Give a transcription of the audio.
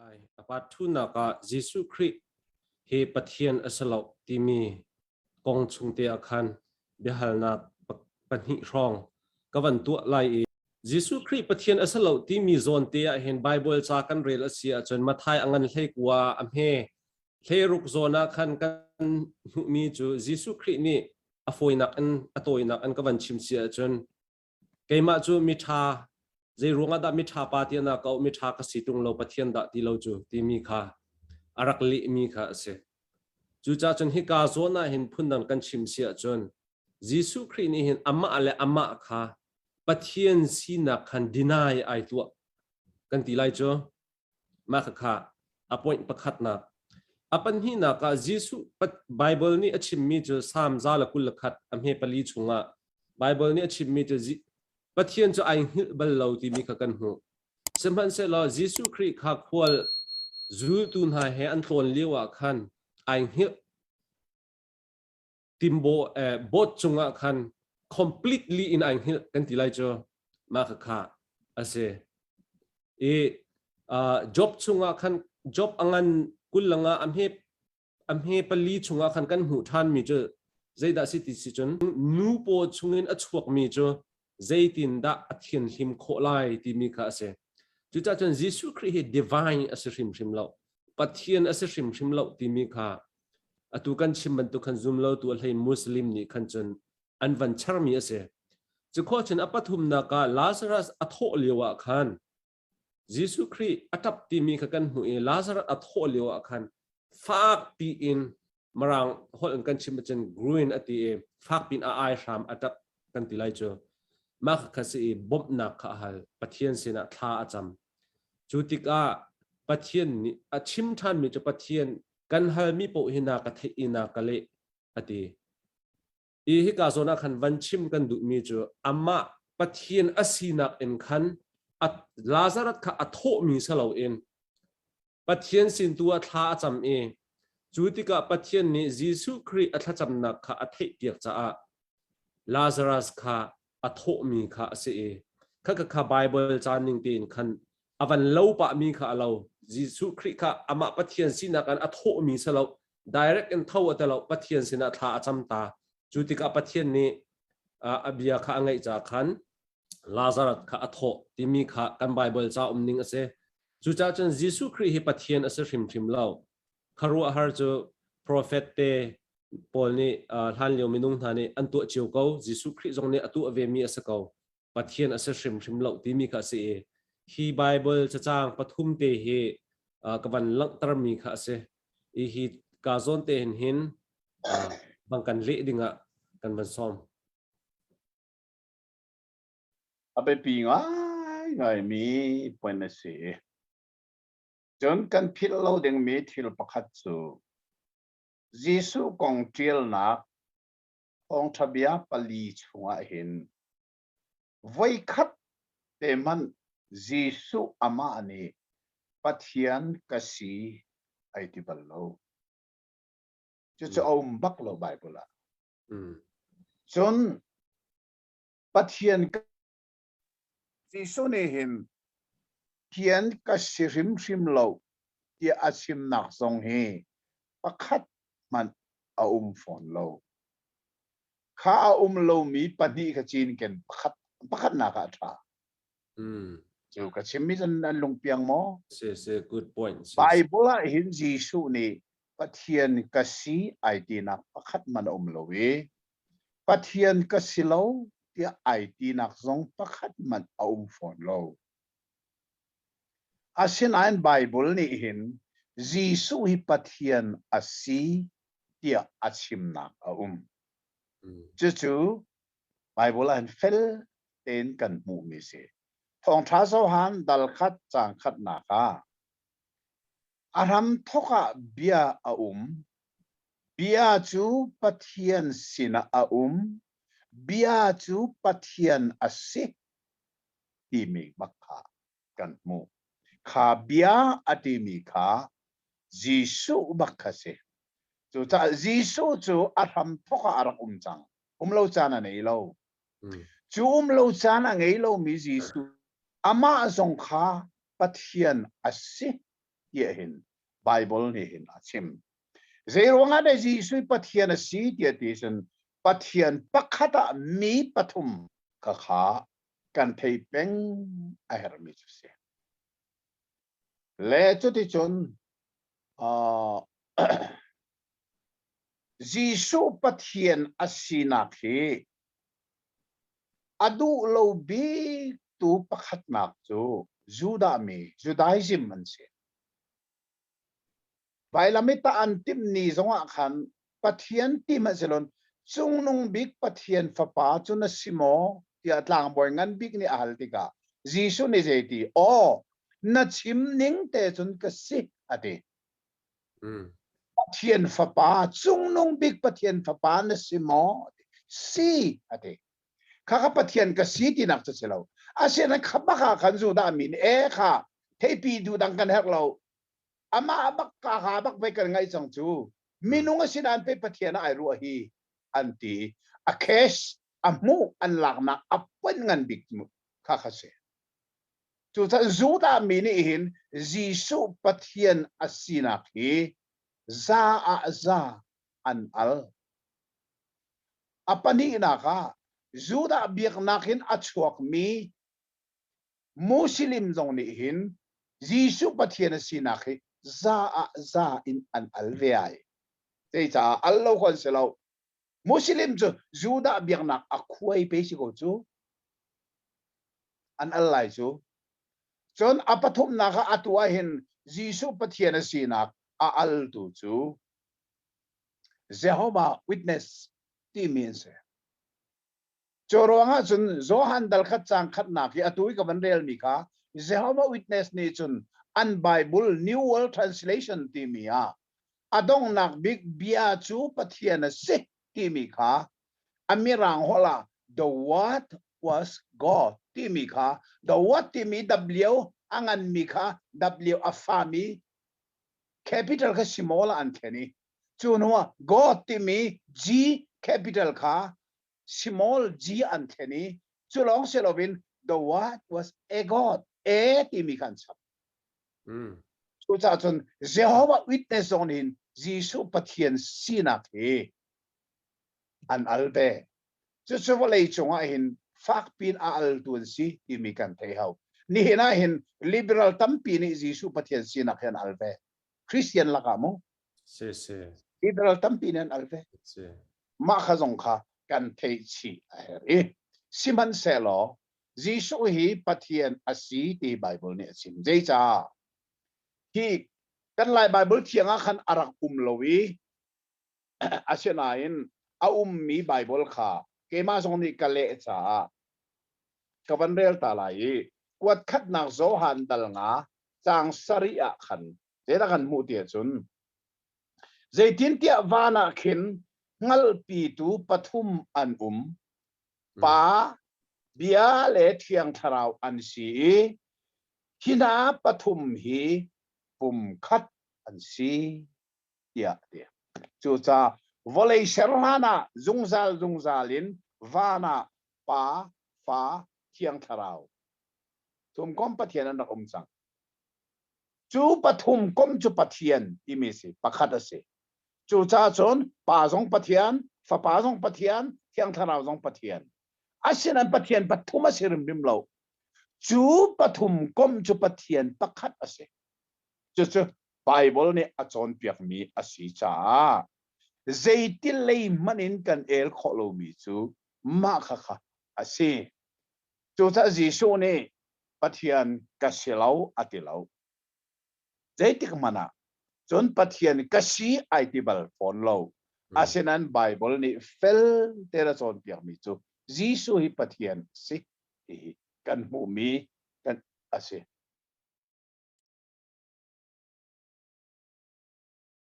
lai apat thuna ka Zisuh Christ he Pathian asalo timi kong chungte akhan bihalna panhi rong kawan tu lai Zisuh Christ Pathian asalo timi Zawn te a hen Bible cha kan rel asia chon mathai angan hlei kwa amhe hlei zona khan kan mi chu Zisuh Christ ni afoinak an atoinak an kawan chimsia chon keima chu mitha zai runga da mitha Pathian na kau mitha ka situng lo Pathian da ti lo chu ti mi kha arakli mi kha se chu cha chon hi ka zona hin phundan kan chimsia chon Zisuh Christ ni hin amma ale amma kha Pathian Sinak khan deny ai tu kan ti lai cho ma kha appoint pakhat na apan hi na ka Zisuh Bible ni achim mi chu sam zala kul khat amhe pali chunga Bible ni achim mi chu Pathian chu ai hil bal lo ti mi kha kan hu semhan se lo Zisuh Christ kha khwal Zumlotu na he an ton liwa khan ai hil timbo bot chunga khan completely in ai hil kan ti lai cho ma kha ase job chunga khan job angan kulanga amhe pali chunga khan kan hu than mi chu zaida city si chon nu po chungin achuak mi chu zaitin da athian him kholai ti mi kha ase chu cha chon Zisuh Christ he divine as hrim lo Pathian as hrim lo ti mi kha atu kan chimban tu khan Zumlotu alhei Muslim ni khan chon an van charmi ase chu kho chen apathum na ka Lazarus atho lewa khan Zisuh Christ atap ti mi kha kan hu e Lazarus atho lewa khan fak pi in marang hol kan chimban chen gruin ati e fak pin a ai ram atap kan ti lai cho ma kha se bob na kha hal Pathian sina tha acham chutika Pathian ni achim than mi cho Pathian kan hal mi po hina ka the ina kale ati hi ka zona khan van chim kan du mi cho amma Pathian asina en khan at Lazarus kha atho mi salo in Pathian sin tua tha acham e chutika Pathian ni Zisuh Christ atha cham na kha athe tiak cha a Lazarus kha atho mi kha se e kha Bible chaning tin khan avan lo pa mi kha alo Zisuh Christ kha ama Pathian sina kan atho mi salo direct and thaw atalo Pathian sina tha acham ta chutika Pathian ni abia kha angai cha khan Lazarus kha atho ti mi kha kan Bible cha ning ase chu cha chen Zisuh Christ he Pathian ase hrim lo kharu har chu prophet te Paul ni hlan leo minung thani antu chiu ko Zisuh Christ jong ni atu ave mi ase ko Pathian ase hrim lo ti mi kha se hi Bible cha chang pathum te he kawan lang tar mi kha se hi ka zon te hin bang kan le dinga kan ban som abe pi ngai mi point na se jon kan phil lo ding mi thil pakhat chu Zisuh kong trial na ong thabia pali chunga hin voi khat te man Zisuh ama ani Pathian kasi ai ti ballo chu om bak lo Bible la jon Pathian Zisuh ne hin Pathian kasi hrim lo ti asim nak song he pakhat man phone lo kha lo mi pani ka chin ken pakhat na ka tha chu ka chimmi an lungpiang mo se good point Bible a hin Zisuh ni Pathian kasi IT na pakhat man lo we Pathian kasi lo ti IT nak zong pakhat man phone lo asin ein Bible ni hin Zisuh hi Pathian asi tia achim na chu Bible an fel ten kan mu mi se thong tha so han dal khat chang khat na ka aram thoka bia bia chu Pathian sina bia chu Pathian asi ti mi bakha kan mu kha bia ati mi kha Zisuh bakha se chu ta Zisuh chu aram thoka arak chang lo chana nei lo chu lo chana ngei lo mi Zisuh ama zong kha Pathian asi ye hin Bible ni hin achim zeronga de Zisuh Pathian a si dia tisan Pathian pakhata mi pathum ka kha kan thei peng a her mi chu se le chu ti chun Zisuh Pathian a Sinak hi adu lo bi tu pakhat nak chu Judaism man se vai lamita antim ni zonga khan Pathian ti ma zelon chung nung big Pathian fa pa chu na simo ti atlang boy ngan big ni ahal tika Zisuh ni jeti o na chim ning te chun ka si ati Pathian fa pa chung nung big Pathian fa pa na simo si ati kha Pathian ka si ti nak cha chelo asian khabaka khan zu da min e kha thepi du dang kan hek lo ama abak ka habak be kan ngai chang chu minunga sinan pe Pathian ai ru hi anti a case amu an lakna apwen ngan big mu kha kha se chu ta zu da min hin Zisuh Pathian asina hi za an al apani na ka Zuda biak nakin achuak mi Muslim zong ni hin Zisuh Pathian sinaki za in an alveai te cha allo kon selo Muslim chu Zuda biak nak akwai pe si ko chu an allai chu chon apathum naka atua hin Zisuh Pathian sinak a al tu chu Jehovah Witness ti means Chorwanga chun Zohan dal khat chang khat na ki atui ka banrel mi ka Jehovah Witness ni chun an Bible New World Translation ti mi a adong nak big bia chu Pathian se ti mi ka amirang hola the what was God ti mi ka the what ti mi w angan mi ka w afami capital ka small an theni chunwa God ti mi G capital ka small g anthony chulong selovin the what was a god e timi kan chap chu cha chun Jehovah Witness on in Zisuh Pathian sinak he an albe chu chu volei chunga hin fak pin a al tun si timi kan thei hau ni hina hin liberal tampi ni Zisuh Pathian sinak han albe Christian laka mo se liberal tampi nan albe se ma kha zong kha kan thei chi aheri siman selo Zisuh hi Pathian asi ti Bible ni sim jei cha hi kan lai Bible thianga khan arak lowi asenain a mi Bible kha kema zong ni kale cha kaban rel ta lai kwat khat nak zo han dal nga chang saria khan tela kan mu ti chun zeitin tia wana khin ngal pi tu pathum an pa bia le thiang tharau an si hina pathum hi pum khat an si ya dia chu cha volei serhana zungzalin vana pa fa thiang tharau tum kom Pathian an sang chu pathum kom chu Pathian imisi pakhat ase chu cha chon pa zong Pathian fa pa zong Pathian thiang tharau zong Pathian asian Pathian pathum asirim bimlo chu pathum kom chu Pathian pakhat ase chu Bible ni achon piak mi asi cha zeitil lei manin kan el kholo mi chu ma kha kha ase chu cha Zisuh ne Pathian kasilau atilau zeitik mana chon Pathian kasi aitibal phone lo asian Bible ni fel tera chon piak mi chu Zisuh hi Pathian si kan mu mi kan ase